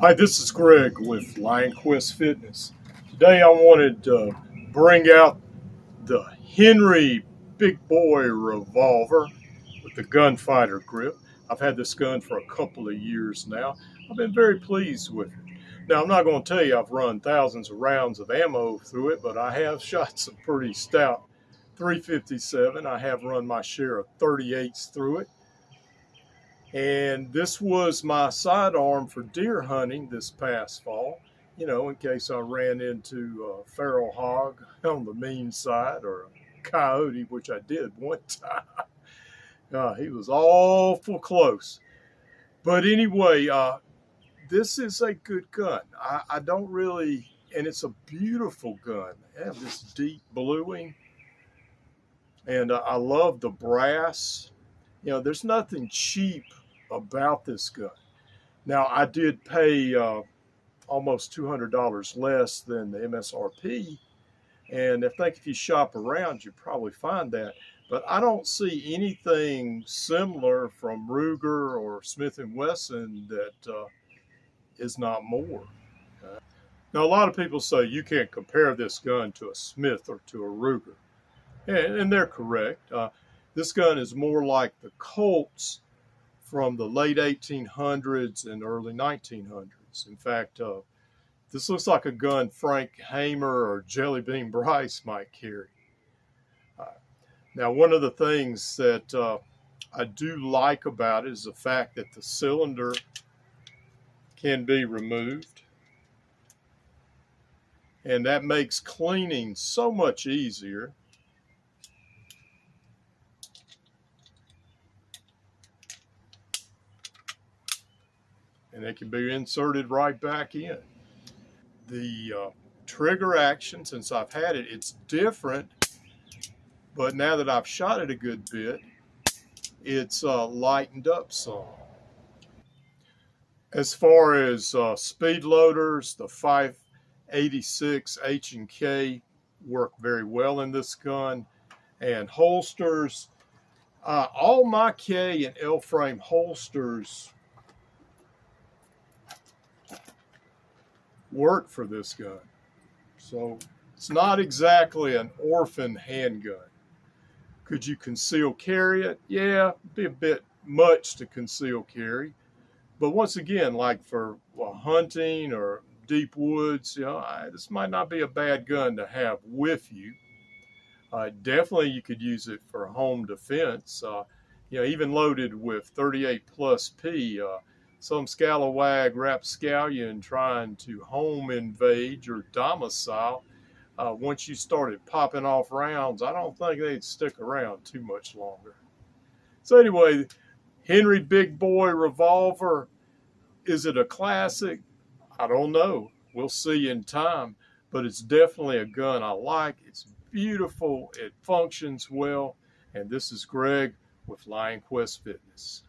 Hi, this is Greg with Lionquestfitness. Today I wanted to bring out the Henry Big Boy Revolver with the gunfighter grip. I've had this gun for a couple of years now. I've been very pleased with it. Now, I'm not going to tell you I've run thousands of rounds of ammo through it, but I have shot some pretty stout 357. I have run my share of 38s through it. And this was my sidearm for deer hunting this past fall, you know, in case I ran into a feral hog on the mean side or a coyote, which I did one time. He was awful close. But anyway, this is a good gun. I don't really, and it's a beautiful gun. They have this deep bluing, and I love the brass. You know, there's nothing cheap about this gun. Now, I did pay almost $200 less than the MSRP, and I think if you shop around, you probably find that. But I don't see anything similar from Ruger or Smith & Wesson that is not more. Now, a lot of people say you can't compare this gun to a Smith or to a Ruger, and they're correct. This gun is more like the Colts from the late 1800s and early 1900s. In fact, this looks like a gun Frank Hamer or Jelly Bean Bryce might carry. Now, one of the things that I do like about it is the fact that the cylinder can be removed. And that makes cleaning so much easier. And it can be inserted right back in. The trigger action, since I've had it, it's different, but now that I've shot it a good bit, it's lightened up some. As far as speed loaders, the 586 H&K work very well in this gun, and holsters, all my K and L frame holsters work for this gun. So it's not exactly an orphan handgun. Could you conceal carry it? Yeah, it'd be a bit much to conceal carry. But once again, like for hunting or deep woods, you know, this might not be a bad gun to have with you. Definitely you could use it for home defense. You know, even loaded with 38 plus P, some scalawag rapscallion trying to home invade your domicile, once you started popping off rounds, I don't think they'd stick around too much longer. So anyway, Henry Big Boy Revolver, is it a classic? I don't know. We'll see in time, but it's definitely a gun I like. It's beautiful. It functions well. And this is Greg with Lionquest Fitness.